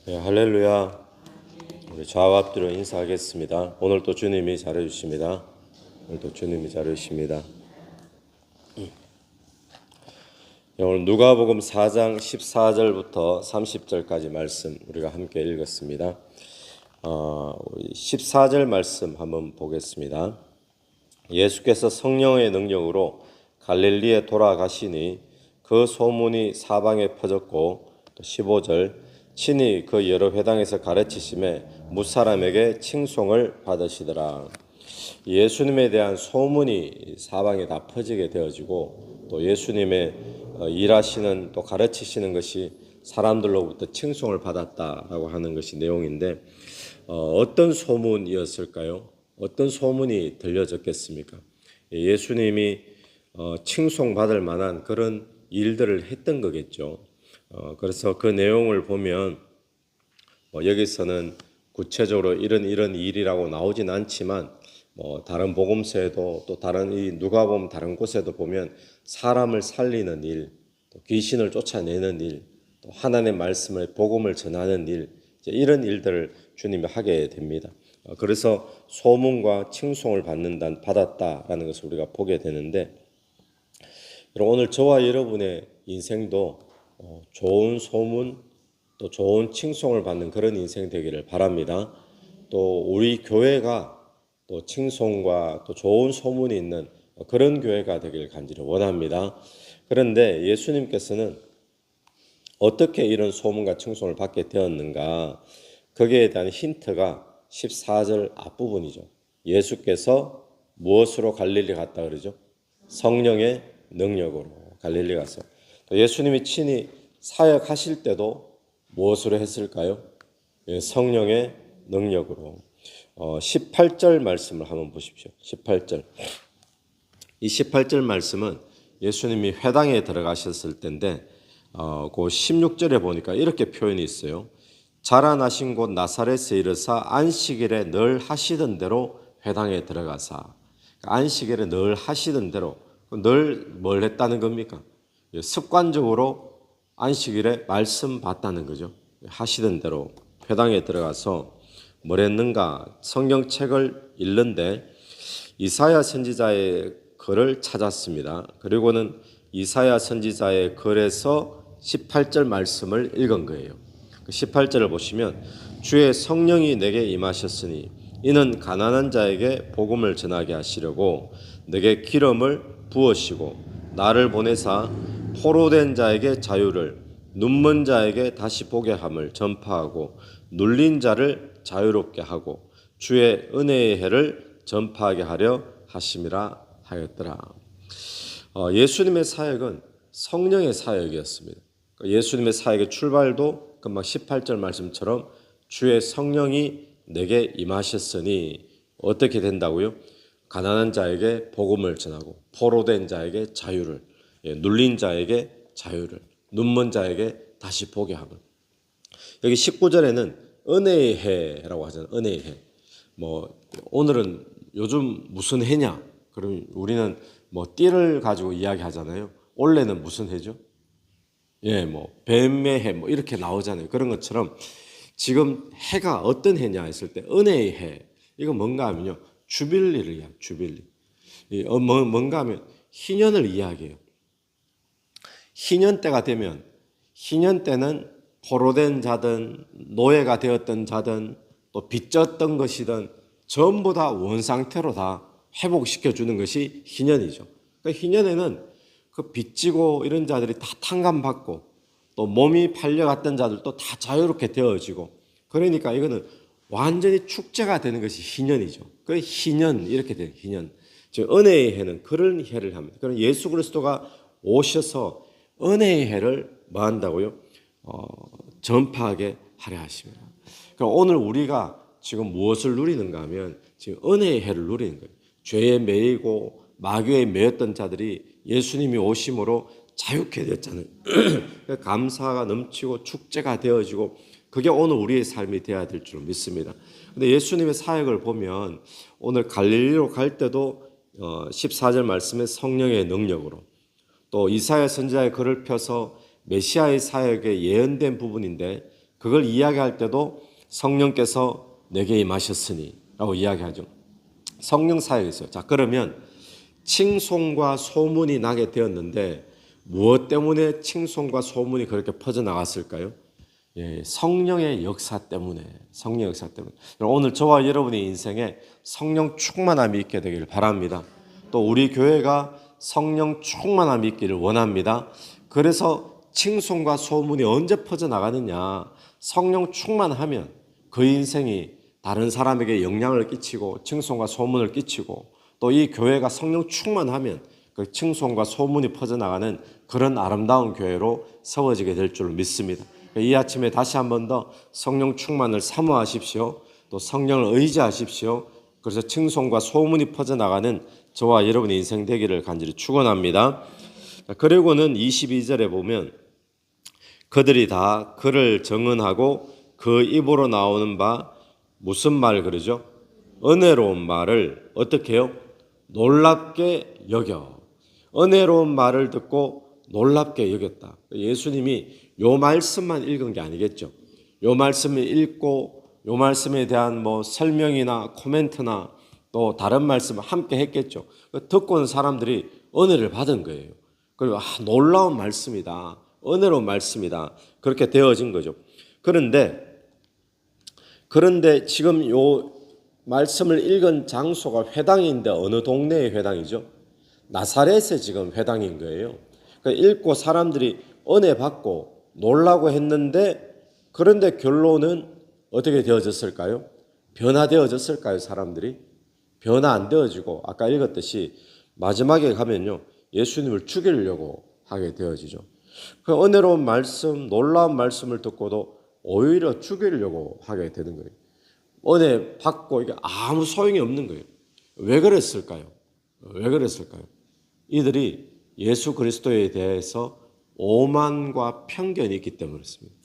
네, 할렐루야. 우리 좌우 앞뒤로 인사하겠습니다. 오늘도 주님이 잘해주십니다. 오늘도 주님이 잘해주십니다. 오늘 누가복음 4장 14절부터 30절까지 말씀 우리가 함께 읽었습니다. 14절 말씀 한번 보겠습니다. 예수께서 성령의 능력으로 갈릴리에 돌아가시니 그 소문이 사방에 퍼졌고, 또 15절 친히 그 여러 회당에서 가르치심에 무사람에게 칭송을 받으시더라. 예수님에 대한 소문이 사방에 다 퍼지게 되어지고, 또 예수님의 일하시는 또 가르치시는 것이 사람들로부터 칭송을 받았다라고 하는 것이 내용인데, 어떤 소문이었을까요? 어떤 소문이 들려졌겠습니까? 예수님이 칭송받을 만한 그런 일들을 했던 거겠죠. 그래서 그 내용을 보면 여기서는 구체적으로 이런 일이라고 나오진 않지만, 다른 복음서에도 또 다른 이 누가복음 다른 곳에도 보면 사람을 살리는 일, 또 귀신을 쫓아내는 일, 또 하나님의 말씀을 복음을 전하는 일, 이런 일들을 주님이 하게 됩니다. 그래서 소문과 칭송을 받았다라는 것을 우리가 보게 되는데, 오늘 저와 여러분의 인생도 좋은 소문, 또 좋은 칭송을 받는 그런 인생 되기를 바랍니다. 또 우리 교회가 또 칭송과 또 좋은 소문이 있는 그런 교회가 되기를 간절히 원합니다. 그런데 예수님께서는 어떻게 이런 소문과 칭송을 받게 되었는가? 거기에 대한 힌트가 14절 앞부분이죠. 예수께서 무엇으로 갈릴리 갔다 그러죠? 성령의 능력으로 갈릴리 가서. 예수님이 친히 사역하실 때도 무엇으로 했을까요? 성령의 능력으로. 18절 말씀을 한번 보십시오. 18절. 이 18절 말씀은 예수님이 회당에 들어가셨을 때인데, 그 16절에 보니까 이렇게 표현이 있어요. 자라나신 곳 나사렛에 이르사 안식일에 늘 하시던 대로 회당에 들어가사. 안식일에 늘 하시던 대로, 늘 뭘 했다는 겁니까? 습관적으로 안식일에 말씀 받다는 거죠. 하시던 대로 회당에 들어가서 뭘 했는가? 성경책을 읽는데 이사야 선지자의 글을 찾았습니다. 그리고는 이사야 선지자의 글에서 18절 말씀을 읽은 거예요. 18절을 보시면 주의 성령이 내게 임하셨으니 이는 가난한 자에게 복음을 전하게 하시려고 내게 기름을 부으시고 나를 보내사 포로된 자에게 자유를, 눈먼 자에게 다시 보게 함을 전파하고 눌린 자를 자유롭게 하고 주의 은혜의 해를 전파하게 하려 하심이라 하였더라. 예수님의 사역은 성령의 사역이었습니다. 예수님의 사역의 출발도 금방 18절 말씀처럼 주의 성령이 내게 임하셨으니 어떻게 된다고요? 가난한 자에게 복음을 전하고 포로된 자에게 자유를, 눌린 자에게 자유를, 눈먼 자에게 다시 보게 하고. 여기 19절에는 은혜의 해라고 하잖아요. 은혜의 해. 오늘은 요즘 무슨 해냐? 그럼 우리는 띠를 가지고 이야기하잖아요. 원래는 무슨 해죠? 뱀의 해 이렇게 나오잖아요. 그런 것처럼 지금 해가 어떤 해냐 했을 때 은혜의 해. 이거 뭔가 하면요. 주빌리를 이야기해요. 주빌리. 뭔가 하면 희년을 이야기해요. 희년 때가 되면, 희년 때는 포로된 자든 노예가 되었던 자든 또 빚졌던 것이든 전부 다 원상태로 다 회복시켜 주는 것이 희년이죠. 그러니까 희년에는 그 빚지고 이런 자들이 다 탕감받고 또 몸이 팔려갔던 자들도 다 자유롭게 되어지고, 그러니까 이거는 완전히 축제가 되는 것이 희년이죠. 그 희년 이렇게 돼요. 희년. 즉 은혜의 해는 그런 해를 합니다. 그럼 예수 그리스도가 오셔서 은혜의 해를 뭐 한다고요? 전파하게 하려 하십니다. 그럼 오늘 우리가 지금 무엇을 누리는가 하면 지금 은혜의 해를 누리는 거예요. 죄에 매이고 마귀에 매였던 자들이 예수님이 오심으로 자유케 되었잖아요. 감사가 넘치고 축제가 되어지고 그게 오늘 우리의 삶이 되어야 될 줄 믿습니다. 근데 예수님의 사역을 보면 오늘 갈릴리로 갈 때도 14절 말씀에 성령의 능력으로, 또 이사야 선지자의 글을 펴서 메시아의 사역에 예언된 부분인데 그걸 이야기할 때도 성령께서 내게 임하셨으니 라고 이야기하죠. 성령 사역이 있어요. 자, 그러면 칭송과 소문이 나게 되었는데 무엇 때문에 칭송과 소문이 그렇게 퍼져나갔을까요? 예, 성령의 역사 때문에. 성령 역사 때문에. 오늘 저와 여러분의 인생에 성령 충만함이 있게 되기를 바랍니다. 또 우리 교회가 성령 충만함이 있기를 원합니다. 그래서 칭송과 소문이 언제 퍼져나가느냐? 성령 충만하면 그 인생이 다른 사람에게 영향을 끼치고 칭송과 소문을 끼치고 또 이 교회가 성령 충만하면 그 칭송과 소문이 퍼져나가는 그런 아름다운 교회로 세워지게 될 줄 믿습니다. 이 아침에 다시 한 번 더 성령 충만을 사모하십시오. 또 성령을 의지하십시오. 그래서 칭송과 소문이 퍼져나가는 저와 여러분의 인생 되기를 간절히 축원합니다. 그리고는 22절에 보면 그들이 다 그를 정언하고 그 입으로 나오는 바 무슨 말 그러죠? 은혜로운 말을 어떻게 해요? 놀랍게 여겨. 은혜로운 말을 듣고 놀랍게 여겼다. 예수님이 요 말씀만 읽은 게 아니겠죠. 요 말씀을 읽고 요 말씀에 대한 설명이나 코멘트나 또 다른 말씀을 함께 했겠죠. 듣고 온 사람들이 은혜를 받은 거예요. 그리고 놀라운 말씀이다. 은혜로운 말씀이다. 그렇게 되어진 거죠. 그런데 지금 요 말씀을 읽은 장소가 회당인데 어느 동네의 회당이죠? 나사렛의 지금 회당인 거예요. 읽고 사람들이 은혜 받고 놀라고 했는데 그런데 결론은 어떻게 되어졌을까요? 변화되어졌을까요? 사람들이? 변화 안 되어지고 아까 읽었듯이 마지막에 가면요. 예수님을 죽이려고 하게 되어지죠. 그 은혜로운 말씀, 놀라운 말씀을 듣고도 오히려 죽이려고 하게 되는 거예요. 은혜 받고 이게 아무 소용이 없는 거예요. 왜 그랬을까요? 왜 그랬을까요? 이들이 예수 그리스도에 대해서 오만과 편견이 있기 때문에 그렇습니다.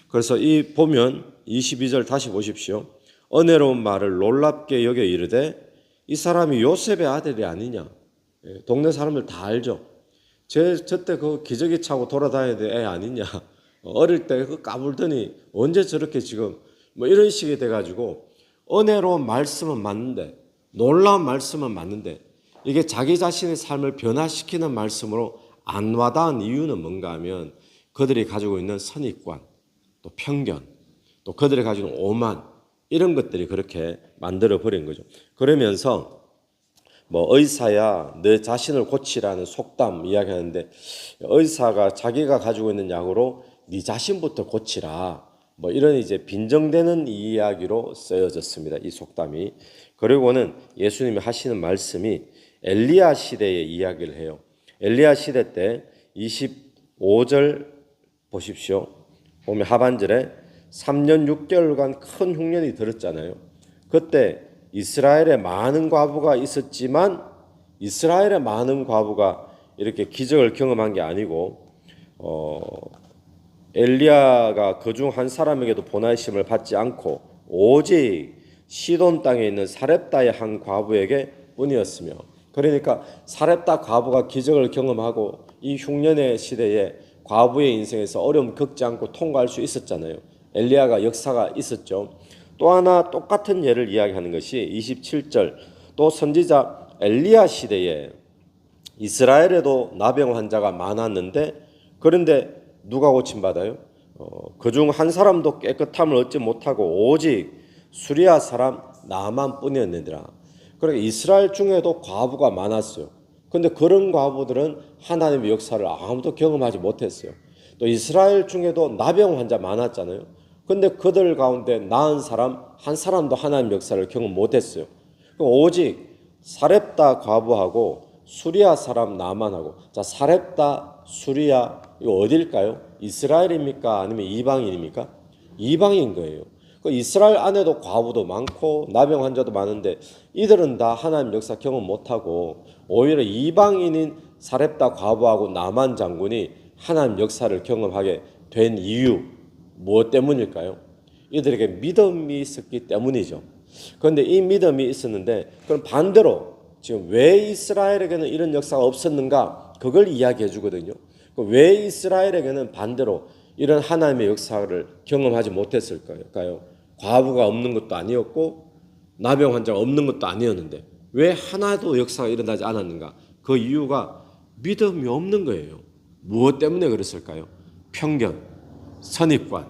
그래서 이 보면 22절 다시 보십시오. 은혜로운 말을 놀랍게 여겨 이르되 이 사람이 요셉의 아들이 아니냐. 동네 사람들 다 알죠. 저때 그 기저귀 차고 돌아다니는 애 아니냐. 어릴 때 그 까불더니 언제 저렇게 지금 이런 식이 돼가지고 은혜로운 말씀은 맞는데 놀라운 말씀은 맞는데 이게 자기 자신의 삶을 변화시키는 말씀으로 안 와닿은 이유는 뭔가 하면 그들이 가지고 있는 선입관 또 편견 또 그들이 가지고 있는 오만 이런 것들이 그렇게 만들어 버린 거죠. 그러면서 의사야 내 자신을 고치라는 속담 이야기하는데 의사가 자기가 가지고 있는 약으로 네 자신부터 고치라 이런 이제 빈정되는 이야기로 쓰여졌습니다. 이 속담이. 그리고는 예수님이 하시는 말씀이 엘리야 시대의 이야기를 해요. 엘리야 시대 때 25절 보십시오. 보면 하반절에 3년 6개월간 큰 흉년이 들었잖아요. 그때 이스라엘에 많은 과부가 있었지만 이스라엘의 많은 과부가 이렇게 기적을 경험한 게 아니고 엘리야가 그중 한 사람에게도 보내심을 받지 않고 오직 시돈 땅에 있는 사렙다의 한 과부에게 뿐이었으며 그러니까 사렙다 과부가 기적을 경험하고 이 흉년의 시대에 과부의 인생에서 어려움 겪지 않고 통과할 수 있었잖아요. 엘리야가 역사가 있었죠. 또 하나 똑같은 예를 이야기하는 것이 27절 또 선지자 엘리야 시대에 이스라엘에도 나병 환자가 많았는데 그런데 누가 고침받아요? 그중 한 사람도 깨끗함을 얻지 못하고 오직 수리아 사람 나만뿐이었느니라. 그러니까 이스라엘 중에도 과부가 많았어요. 그런데 그런 과부들은 하나님의 역사를 아무도 경험하지 못했어요. 또 이스라엘 중에도 나병 환자 많았잖아요. 그런데 그들 가운데 나은 사람 한 사람도 하나님의 역사를 경험 못했어요. 오직 사렙다 과부하고 수리아 사람 나만하고 자 사렙다 수리아 이거 어딜까요? 이스라엘입니까? 아니면 이방인입니까? 이방인 거예요. 이스라엘 안에도 과부도 많고 나병 환자도 많은데 이들은 다 하나님 역사 경험 못하고 오히려 이방인인 사렙다 과부하고 나만 장군이 하나님 역사를 경험하게 된 이유 무엇 때문일까요? 이들에게 믿음이 있었기 때문이죠. 그런데 이 믿음이 있었는데 그럼 반대로 지금 왜 이스라엘에게는 이런 역사가 없었는가? 그걸 이야기해 주거든요. 왜 이스라엘에게는 반대로 이런 하나님의 역사를 경험하지 못했을까요? 과부가 없는 것도 아니었고 나병 환자가 없는 것도 아니었는데 왜 하나도 역사가 일어나지 않았는가? 그 이유가 믿음이 없는 거예요. 무엇 때문에 그랬을까요? 편견, 선입관,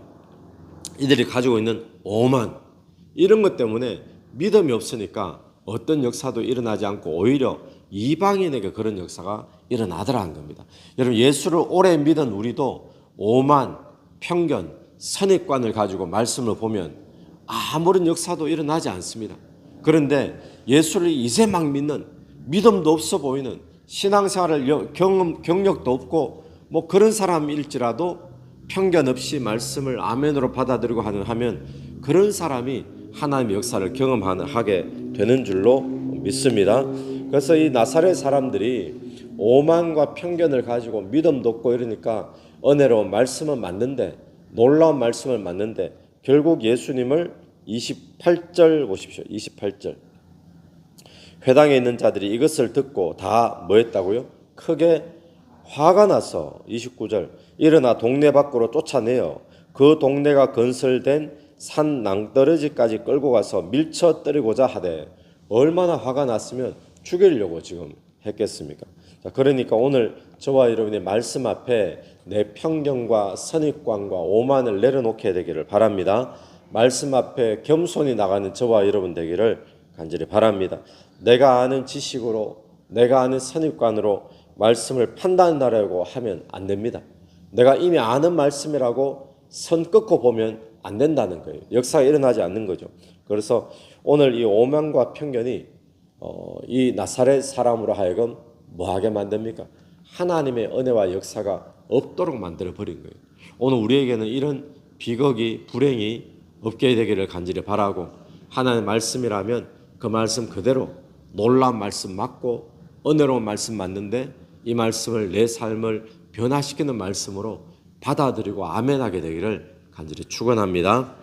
이들이 가지고 있는 오만, 이런 것 때문에 믿음이 없으니까 어떤 역사도 일어나지 않고 오히려 이방인에게 그런 역사가 일어나더라는 겁니다. 여러분, 예수를 오래 믿은 우리도 오만, 편견, 선입관을 가지고 말씀을 보면 아무런 역사도 일어나지 않습니다. 그런데 예수를 이제 막 믿는, 믿음도 없어 보이는, 신앙생활을 경력도 없고 뭐 그런 사람일지라도 편견 없이 말씀을 아멘으로 받아들이고 하면 그런 사람이 하나님의 역사를 경험하게 되는 줄로 믿습니다. 그래서 이 나사렛 사람들이 오만과 편견을 가지고 믿음도 없고 이러니까 은혜로운 말씀은 맞는데, 놀라운 말씀을 맞는데 결국 예수님을 28절 보십시오. 28절. 회당에 있는 자들이 이것을 듣고 다 뭐 했다고요? 크게 화가 나서 29절 일어나 동네 밖으로 쫓아내어 그 동네가 건설된 산 낭떠러지까지 끌고 가서 밀쳐 때리고자 하되, 얼마나 화가 났으면 죽이려고 지금 했겠습니까? 자, 그러니까 오늘 저와 여러분의 말씀 앞에 내 편견과 선입관과 오만을 내려놓게 되기를 바랍니다. 말씀 앞에 겸손히 나가는 저와 여러분 되기를 간절히 바랍니다. 내가 아는 지식으로, 내가 아는 선입관으로 말씀을 판단하려고 하면 안 됩니다. 내가 이미 아는 말씀이라고 선 끊고 보면 안 된다는 거예요. 역사가 일어나지 않는 거죠. 그래서 오늘 이 오만과 편견이 이 나사렛 사람으로 하여금 뭐하게 만듭니까? 하나님의 은혜와 역사가 없도록 만들어버린 거예요. 오늘 우리에게는 이런 비극이, 불행이 없게 되기를 간절히 바라고, 하나님의 말씀이라면 그 말씀 그대로 놀라운 말씀 맞고 은혜로운 말씀 맞는데 이 말씀을 내 삶을 변화시키는 말씀으로 받아들이고 아멘하게 되기를 간절히 축원합니다.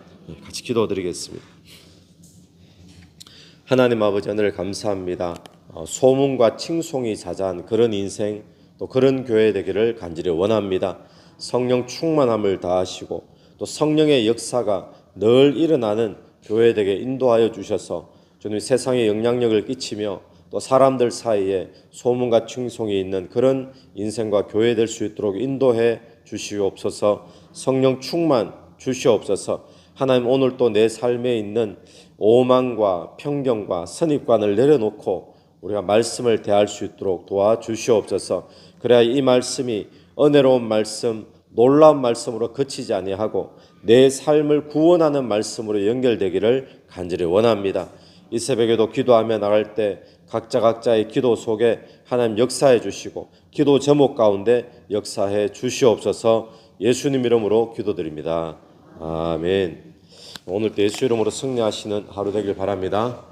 같이 기도드리겠습니다. 하나님 아버지, 하늘 감사합니다. 소문과 칭송이 자자한 그런 인생, 또 그런 교회 되기를 간절히 원합니다. 성령 충만함을 다하시고 또 성령의 역사가 늘 일어나는 교회 되게 인도하여 주셔서 주님 세상에 영향력을 끼치며 또 사람들 사이에 소문과 칭송이 있는 그런 인생과 교회 될 수 있도록 인도해 주시옵소서. 성령 충만 주시옵소서. 하나님, 오늘 또 내 삶에 있는 오만과 편견과 선입관을 내려놓고 우리가 말씀을 대할 수 있도록 도와주시옵소서. 그래야 이 말씀이 은혜로운 말씀, 놀라운 말씀으로 그치지 아니하고 내 삶을 구원하는 말씀으로 연결되기를 간절히 원합니다. 이 새벽에도 기도하며 나갈 때 각자의 기도 속에 하나님 역사해 주시고 기도 제목 가운데 역사해 주시옵소서. 예수님 이름으로 기도드립니다. 아멘. 오늘도 예수 이름으로 승리하시는 하루 되길 바랍니다.